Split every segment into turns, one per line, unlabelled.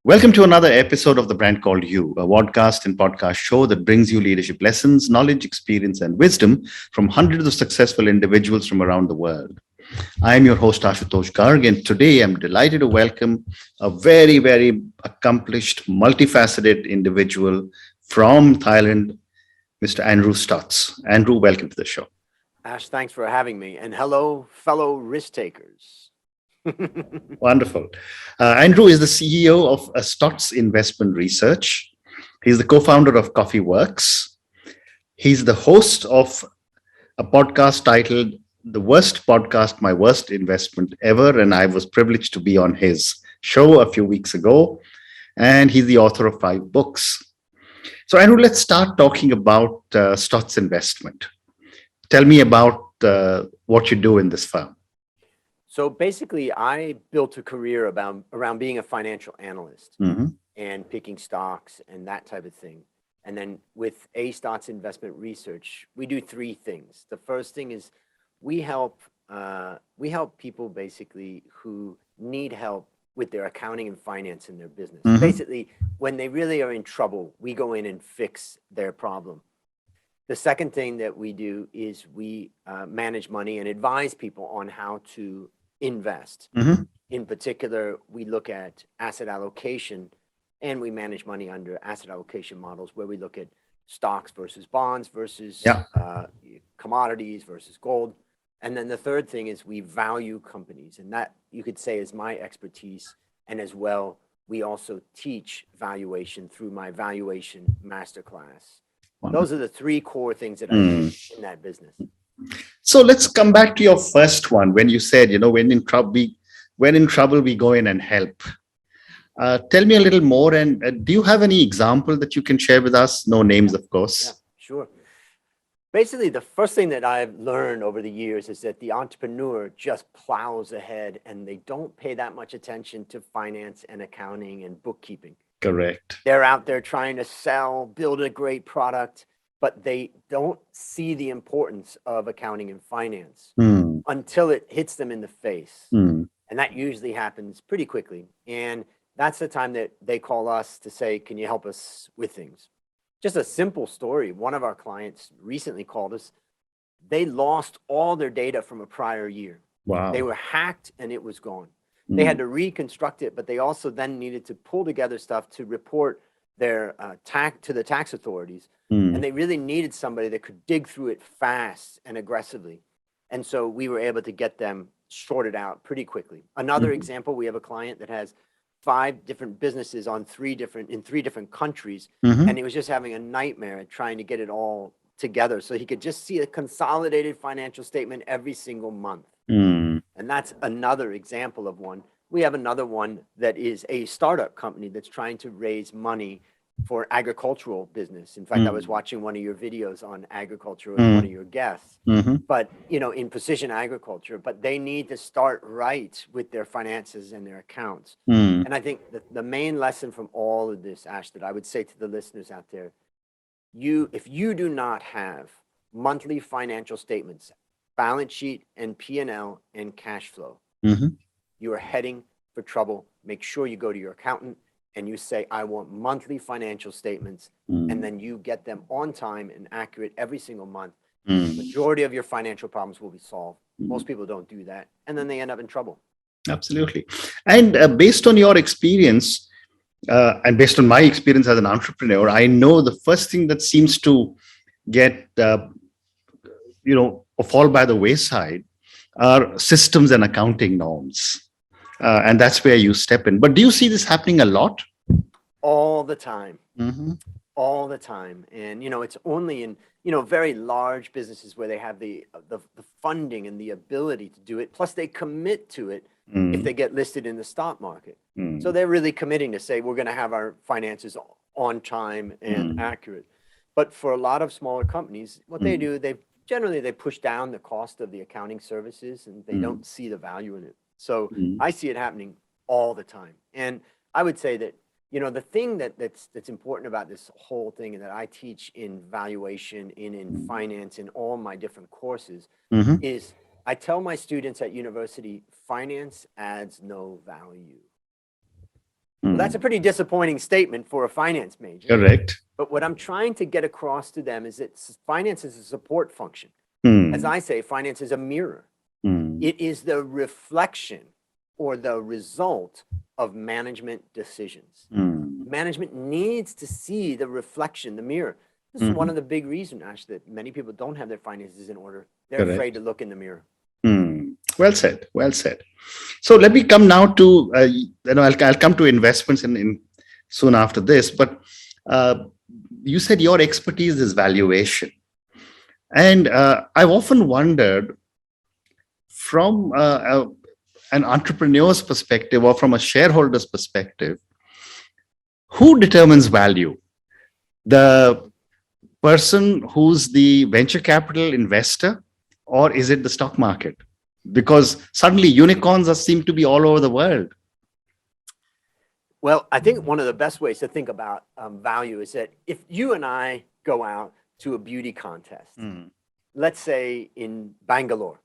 Welcome to another episode of The Brand Called You, a podcast and podcast show that brings you leadership lessons, knowledge, experience, and wisdom from hundreds of successful individuals from around the world. I am your host, Ashutosh Garg, and today I'm delighted to welcome a very accomplished, multifaceted individual from Thailand, Mr. Andrew Stotz. Andrew, welcome to the show.
Ash, thanks for having me. And hello, fellow risk takers.
Wonderful. Andrew is the CEO of Stotz Investment Research. He's the co-founder of Coffee Works. He's the host of a podcast titled The Worst Podcast, My Worst Investment Ever. And I was privileged to be on his show a few weeks ago. And he's the author of 5 books. So Andrew, let's start talking about Stotz Investment. Tell me about what you do in this firm.
So basically, I built a career around being a financial analyst and picking stocks and that type of thing. And then with Stotz Investment Research, we do 3 things. The first thing is we help people basically who need help with their accounting and finance in their business. Basically, when they really are in trouble, we go in and fix their problem. The second thing that we do is we manage money and advise people on how to invest. In particular, we look at asset allocation and we manage money under asset allocation models where we look at stocks versus bonds versus commodities versus gold. And then the third thing is we value companies, and that you could say is my expertise. And as well, we also teach valuation through my valuation masterclass. Those are the 3 core things that I do in that business.
So let's come back to your first one when you said, when in trouble, we go in and help. Tell me a little more. And do you have any example that you can share with us? No names, of course.
Yeah, sure. Basically, the first thing that I've learned over the years is that the entrepreneur just plows ahead and they don't pay that much attention to finance and accounting and bookkeeping.
Correct.
They're out there trying to sell, build a great product, but they don't see the importance of accounting and finance until it hits them in the face. And that usually happens pretty quickly. And that's the time that they call us to say, can you help us with things? Just a simple story. One of our clients recently called us. They lost all their data from a prior year.
Wow.
They were hacked and it was gone. They had to reconstruct it, but they also then needed to pull together stuff to report their to the tax authorities. And they really needed somebody that could dig through it fast and aggressively. And so we were able to get them sorted out pretty quickly. Another example, we have a client that has 5 different businesses in 3 different countries. And he was just having a nightmare trying to get it all together so he could just see a consolidated financial statement every single month. And that's another example of one. We have another one that is a startup company that's trying to raise money for agricultural business. In fact, I was watching one of your videos on agriculture with one of your guests, but in precision agriculture, but they need to start right with their finances and their accounts. And I think that the main lesson from all of this, Ash, that I would say to the listeners out there, if you do not have monthly financial statements, balance sheet and P&L and cash flow, you are heading for trouble. Make sure you go to your accountant and you say, I want monthly financial statements, and then you get them on time and accurate every single month. Majority of your financial problems will be solved. Most people don't do that, and then they end up in trouble.
Absolutely. And based on your experience, and based on my experience as an entrepreneur, I know the first thing that seems to get, fall by the wayside are systems and accounting norms. And that's where you step in. But do you see this happening a lot?
All the time. All the time. And, it's only in, very large businesses where they have the funding and the ability to do it. Plus, they commit to it if they get listed in the stock market. So they're really committing to say, we're going to have our finances on time and accurate. But for a lot of smaller companies, what they do, they push down the cost of the accounting services and they don't see the value in it. So I see it happening all the time. And I would say that, the thing that's important about this whole thing and that I teach in valuation, in finance, in all my different courses is I tell my students at university, finance adds no value. Well, that's a pretty disappointing statement for a finance major.
Correct.
But what I'm trying to get across to them is that finance is a support function. As I say, finance is a mirror. It is the reflection or the result of management decisions. Management needs to see the reflection, the mirror. This is one of the big reasons, Ash, that many people don't have their finances in order. They're
Correct.
afraid to look in the mirror.
Well said. Well said. So let me come now to, I'll come to investments in soon after this, but you said your expertise is valuation. And I've often wondered from an entrepreneur's perspective or from a shareholder's perspective, who determines value? The person who's the venture capital investor, or is it the stock market? Because suddenly unicorns seem to be all over the world.
Well, I think one of the best ways to think about value is that if you and I go out to a beauty contest, let's say in Bangalore,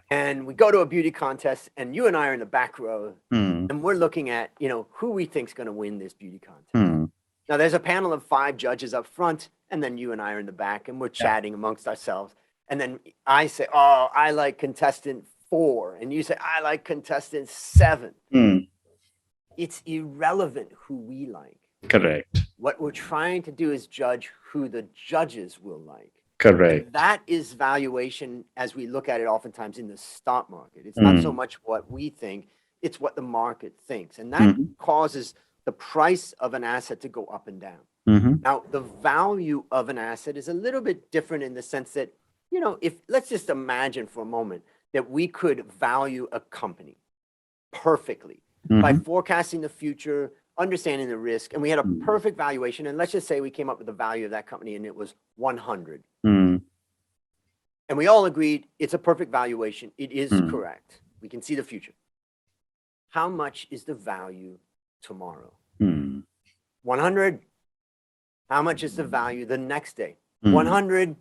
and we go to a beauty contest and you and I are in the back row and we're looking at, who we think is going to win this beauty contest. Now there's a panel of 5 judges up front, and then you and I are in the back and we're chatting amongst ourselves. And then I say, oh, I like contestant 4. And you say, I like contestant 7. It's irrelevant who we like.
Correct.
What we're trying to do is judge who the judges will like.
Correct.
And that is valuation as we look at it oftentimes in the stock market. It's not so much what we think, it's what the market thinks. And that causes the price of an asset to go up and down. Now, the value of an asset is a little bit different in the sense that, if let's just imagine for a moment that we could value a company perfectly by forecasting the future, understanding the risk, and we had a perfect valuation. And let's just say we came up with the value of that company and it was 100. And we all agreed it's a perfect valuation. It is correct. We can see the future. How much is the value tomorrow? 100. How much is the value the next day? 100.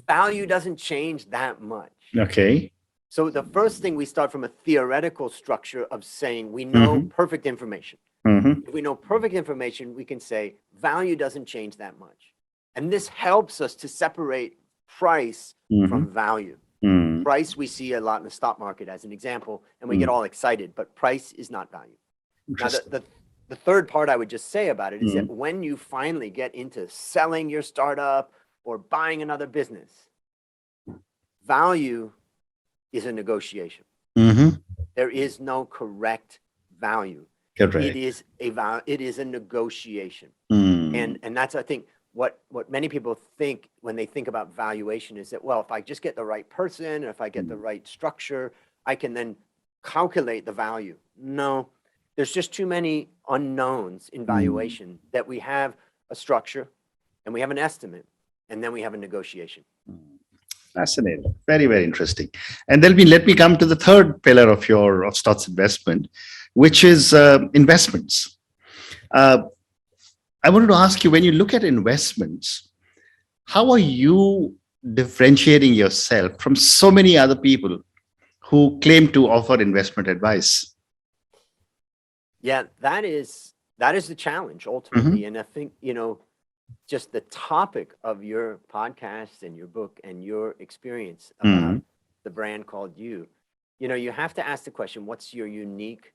Value doesn't change that much.
Okay.
So the first thing, we start from a theoretical structure of saying we know perfect information. If we know perfect information, we can say value doesn't change that much. And this helps us to separate price from value. Price we see a lot in the stock market as an example, and we get all excited, but price is not value. Now, the third part I would just say about it is that when you finally get into selling your startup or buying another business, value is a negotiation. There is no correct value.
Correct.
It is a negotiation. And that's, I think, what many people think when they think about valuation is that, well, if I just get the right person, or if I get the right structure, I can then calculate the value. No, there's just too many unknowns in valuation that we have a structure and we have an estimate and then we have a negotiation.
Fascinating. Very, very interesting. And let me come to the third pillar of Stotz investment, which is investments. I wanted to ask you, when you look at investments, how are you differentiating yourself from so many other people who claim to offer investment advice?
Yeah, that is the challenge ultimately. And I think, just the topic of your podcast and your book and your experience about the brand called you have to ask the question, what's your unique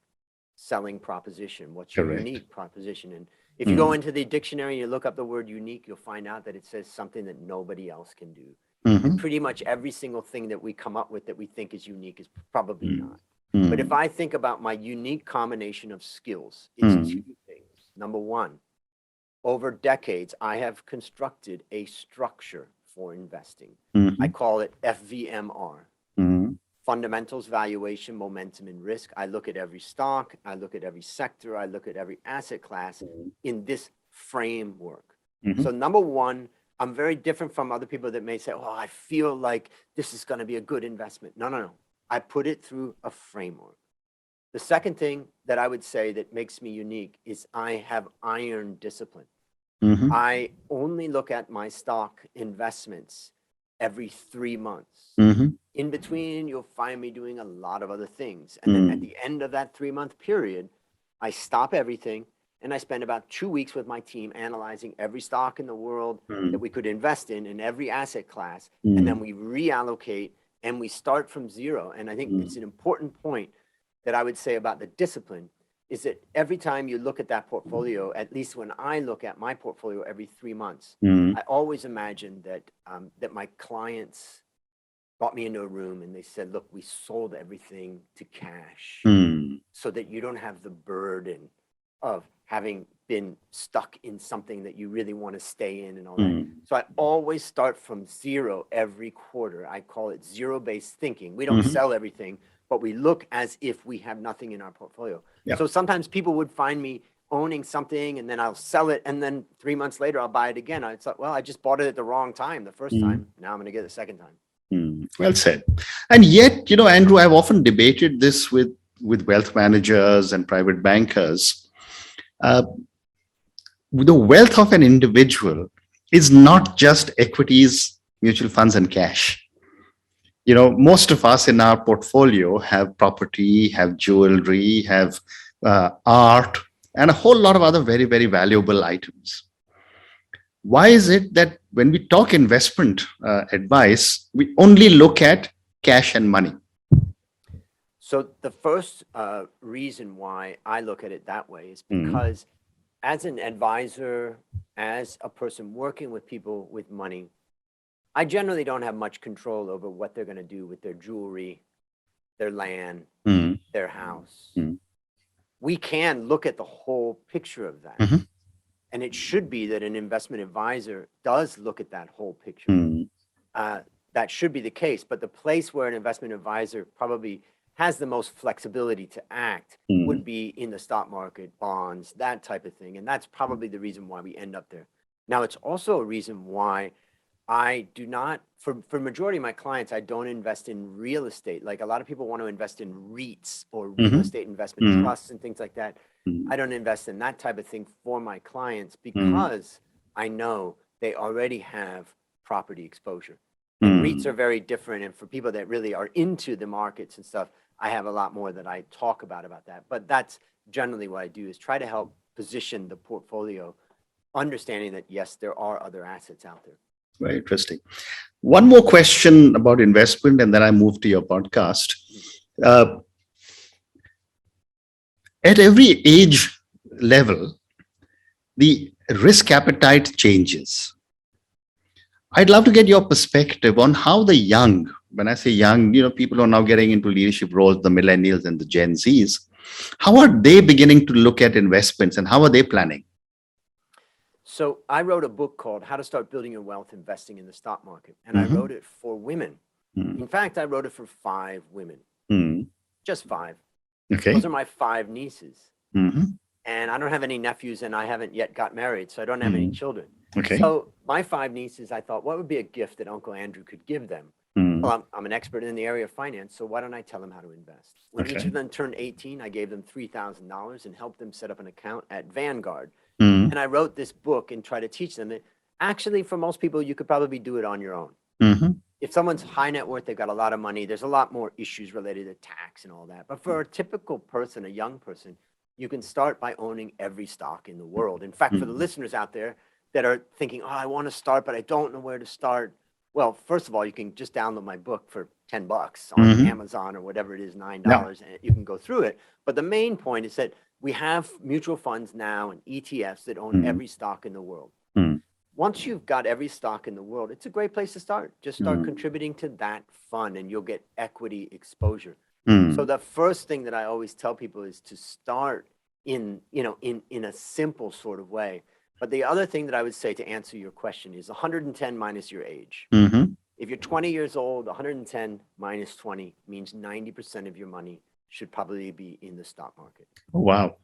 selling proposition? What's your unique proposition? And if you go into the dictionary and you look up the word unique, you'll find out that it says something that nobody else can do. And pretty much every single thing that we come up with that we think is unique is probably not. But if I think about my unique combination of skills, it's 2 things. Number one, over decades, I have constructed a structure for investing. I call it FVMR. Fundamentals, valuation, momentum, and risk. I look at every stock, I look at every sector, I look at every asset class in this framework. So number one, I'm very different from other people that may say, oh, I feel like this is going to be a good investment. No. I put it through a framework. The second thing that I would say that makes me unique is I have iron discipline. I only look at my stock investments every 3 months. In between, you'll find me doing a lot of other things. And then at the end of that 3-month period, I stop everything, and I spend about 2 weeks with my team analyzing every stock in the world that we could invest in every asset class. And then we reallocate and we start from zero. And I think it's an important point that I would say about the discipline is that every time you look at that portfolio, at least when I look at my portfolio every 3 months, I always imagine that that my clients brought me into a room and they said, look, we sold everything to cash so that you don't have the burden of having been stuck in something that you really want to stay in and all that. So I always start from zero every quarter. I call it zero-based thinking. We don't sell everything, but we look as if we have nothing in our portfolio.
Yeah.
So sometimes people would find me owning something and then I'll sell it. And then 3 months later, I'll buy it again. It's like, well, I just bought it at the wrong time the first time. Now I'm going to get it the second time.
Well said. And yet, Andrew, I've often debated this with wealth managers and private bankers. The wealth of an individual is not just equities, mutual funds, and cash. Most of us in our portfolio have property, have jewelry, have art, and a whole lot of other very, very valuable items. Why is it that when we talk investment advice, we only look at cash and money?
So the first reason why I look at it that way is because as an advisor, as a person working with people with money, I generally don't have much control over what they're going to do with their jewelry, their land, their house. We can look at the whole picture of that. And it should be that an investment advisor does look at that whole picture. That should be the case. But the place where an investment advisor probably has the most flexibility to act would be in the stock market, bonds, that type of thing. And that's probably the reason why we end up there. Now, it's also a reason why I do not, for majority of my clients, I don't invest in real estate. Like a lot of people want to invest in REITs or real estate investment trusts and things like that. I don't invest in that type of thing for my clients because I know they already have property exposure. And REITs are very different. And for people that really are into the markets and stuff, I have a lot more that I talk about that. But that's generally what I do is try to help position the portfolio, understanding that, yes, there are other assets out there.
Very interesting. One more question about investment, and then I move to your podcast. At every age level, the risk appetite changes. I'd love to get your perspective on how the young, when I say young, people who are now getting into leadership roles, the millennials and the Gen Zs, how are they beginning to look at investments and how are they planning?
So I wrote a book called How to Start Building Your Wealth Investing in the Stock Market. And I wrote it for women. In fact, I wrote it for 5 women, just 5.
Okay.
Those are my 5 nieces. And I don't have any nephews and I haven't yet got married. So I don't have any children.
Okay.
So my 5 nieces, I thought, what would be a gift that Uncle Andrew could give them? Well, I'm an expert in the area of finance, so why don't I tell them how to invest? When each of them turned 18, I gave them $3,000 and helped them set up an account at Vanguard. And I wrote this book and tried to teach them that actually, for most people, you could probably do it on your own. If someone's high net worth, they've got a lot of money, there's a lot more issues related to tax and all that. But for a typical person, a young person, you can start by owning every stock in the world. In fact, for the listeners out there that are thinking, oh, I want to start, but I don't know where to start. Well, first of all, you can just download my book for $10 on Amazon or whatever it is, $9, and you can go through it. But the main point is that we have mutual funds now and ETFs that own every stock in the world. Once you've got every stock in the world, it's a great place to start. Just start contributing to that fund and you'll get equity exposure. So the first thing that I always tell people is to start in a simple sort of way. But the other thing that I would say to answer your question is 110 minus your age. If you're 20 years old, 110 minus 20 means 90% of your money should probably be in the stock market.
Oh, wow.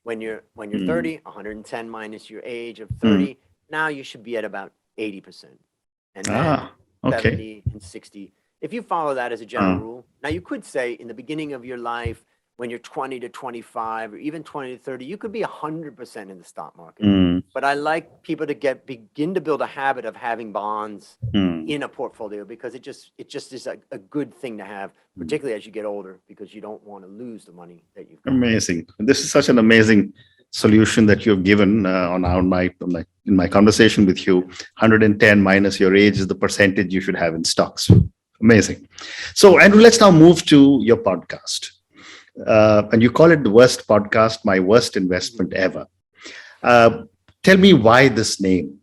When you're 30, 110 minus your age of 30, now you should be at about 80%. And then 70 and 60. If you follow that as a general rule, now you could say in the beginning of your life, when you're 20 to 25 or even 20 to 30, you could be 100% in the stock market. But I like people to begin to build a habit of having bonds in a portfolio, because it just is a good thing to have, particularly as you get older, because you don't want to lose the money that you've got.
Amazing. This is such an amazing solution that you've given in my conversation with you. 110 minus your age is the percentage you should have in stocks. Amazing. So, Andrew, let's now move to your podcast. And you call it the worst podcast, my worst investment ever. Tell me why this name.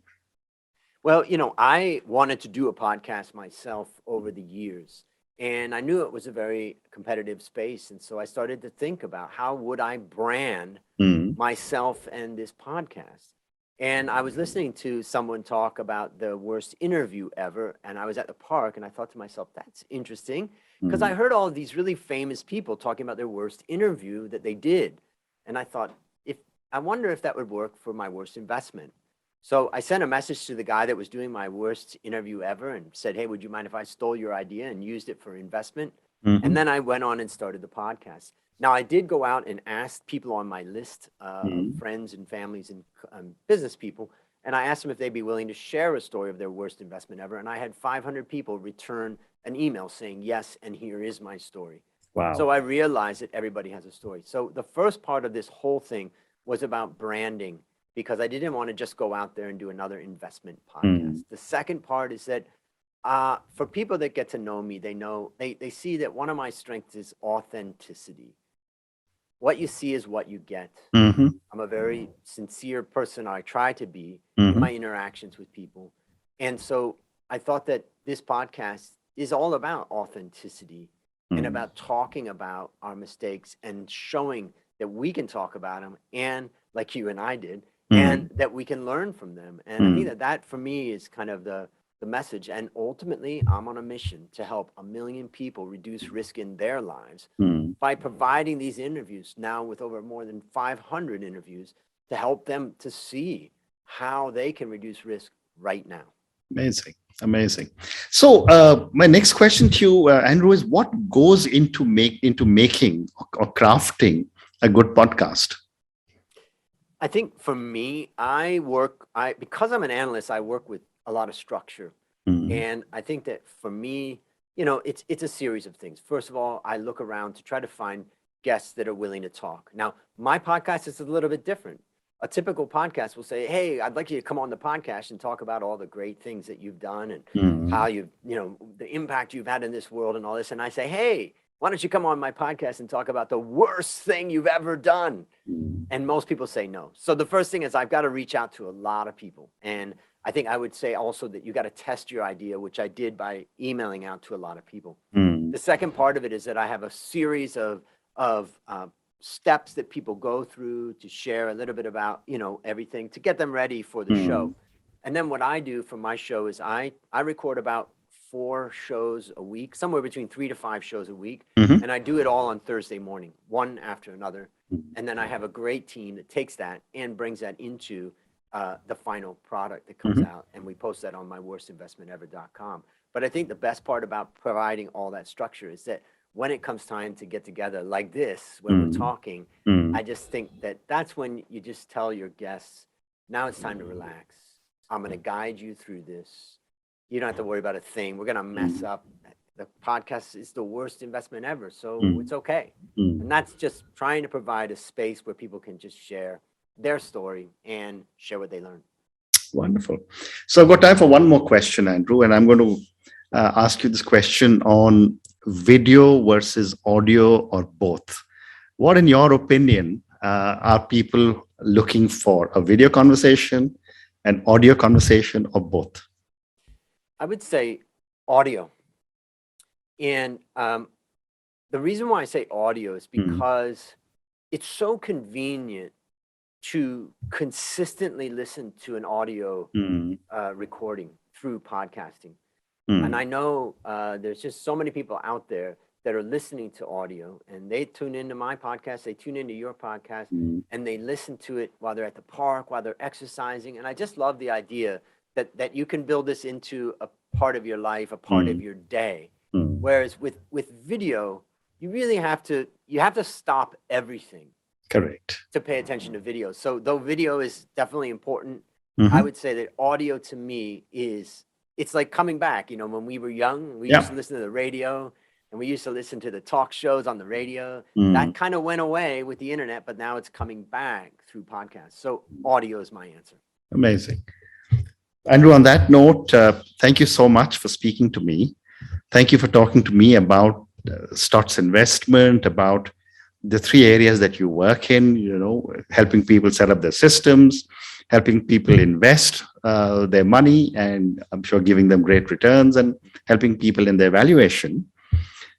Well, I wanted to do a podcast myself over the years, and I knew it was a very competitive space. And so I started to think about how would I brand myself and this podcast. And I was listening to someone talk about the worst interview ever. And I was at the park and I thought to myself, that's interesting, because I heard all of these really famous people talking about their worst interview that they did. And I thought, I wonder if that would work for my worst investment. So I sent a message to the guy that was doing my worst interview ever and said, hey, would you mind if I stole your idea and used it for investment? And then I went on and started the podcast. Now, I did go out and ask people on my list of friends and families and business people, and I asked them if they'd be willing to share a story of their worst investment ever. And I had 500 people return an email saying, yes, and here is my story.
Wow.
So I realized that everybody has a story. So the first part of this whole thing was about branding, because I didn't want to just go out there and do another investment podcast. The second part is that for people that get to know me, they see that one of my strengths is authenticity. What you see is what you get. I'm a very sincere person. I try to be in my interactions with people. And so I thought that this podcast is all about authenticity and about talking about our mistakes and showing that we can talk about them, and like you and I did, and that we can learn from them. And I think that for me is kind of the message. And ultimately, I'm on a mission to help 1 million people reduce risk in their lives by providing these interviews, now with over more than 500 interviews, to help them to see how they can reduce risk right now.
Amazing. So my next question to you, Andrew, is what goes into making or crafting a good podcast?
I think for me, because I'm an analyst, I work with a lot of structure. And I think that for me, it's a series of things. First of all, I look around to try to find guests that are willing to talk. Now, my podcast is a little bit different. A typical podcast will say, hey, I'd like you to come on the podcast and talk about all the great things that you've done and how the impact you've had in this world and all this. And I say, hey, why don't you come on my podcast and talk about the worst thing you've ever done? And most people say no. So the first thing is I've got to reach out to a lot of people. And I think I would say also that you got to test your idea, which I did by emailing out to a lot of people. The second part of it is that I have a series of steps that people go through to share a little bit about, everything to get them ready for the show. And then what I do for my show is I record about 4 shows a week, somewhere between 3 to 5 shows a week. And I do it all on Thursday morning, one after another. And then I have a great team that takes that and brings that into the final product that comes out. And we post that on my worstinvestmentever.com. But I think the best part about providing all that structure is that when it comes time to get together like this, when we're talking, I just think that that's when you just tell your guests, now it's time to relax. I'm going to guide you through this. You don't have to worry about a thing. We're going to mess up. The podcast is the worst investment ever, so it's okay. And that's just trying to provide a space where people can just share their story and share what they learn.
Wonderful. So I've got time for one more question, Andrew, and I'm going to ask you this question on video versus audio or both. What, in your opinion, are people looking for? A video conversation, an audio conversation, or both?
I would say audio. And the reason why I say audio is because it's so convenient to consistently listen to an audio recording through podcasting. And I know there's just so many people out there that are listening to audio, and they tune into my podcast, they tune into your podcast, and they listen to it while they're at the park, while they're exercising. And I just love the idea that you can build this into a part of your life, a part of your day. Whereas with video, you really have to, you have to stop everything
Correct.
to pay attention to video. So though video is definitely important,
Mhm.
I would say that audio to me it's like coming back. You know, when we were young, we
Yeah.
used to listen to the radio and we used to listen to the talk shows on the radio.
Mm.
That kind of went away with the internet, but now it's coming back through podcasts. So audio is my answer.
Amazing. Andrew, on that note, thank you so much for speaking to me. Thank you for talking to me about Stotz investment, about the three areas that you work in, you know, helping people set up their systems, helping people invest their money, and I'm sure giving them great returns, and helping people in their valuation.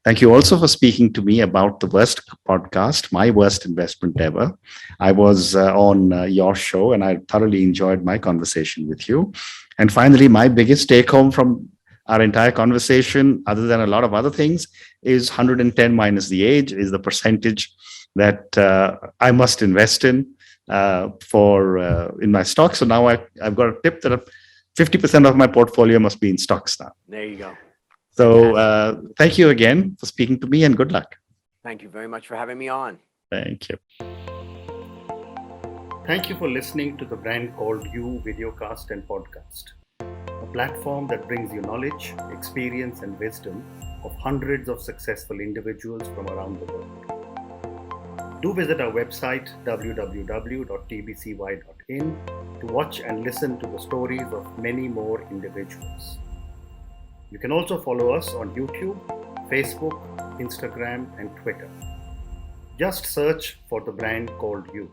Thank you also for speaking to me about the worst podcast, my worst investment ever. I was on your show and I thoroughly enjoyed my conversation with you. And finally, my biggest take home from our entire conversation, other than a lot of other things, is 110 minus the age is the percentage that I must invest in in my stocks. So now I've got a tip that 50% of my portfolio must be in stocks now.
There you go.
So thank you again for speaking to me and good luck.
Thank you very much for having me on.
Thank you. Thank you for listening to the Brand Called You videocast and podcast, a platform that brings you knowledge, experience, and wisdom of hundreds of successful individuals from around the world. Do visit our website www.tbcy.in to watch and listen to the stories of many more individuals. You can also follow us on YouTube, Facebook, Instagram, and Twitter. Just search for the Brand Called You.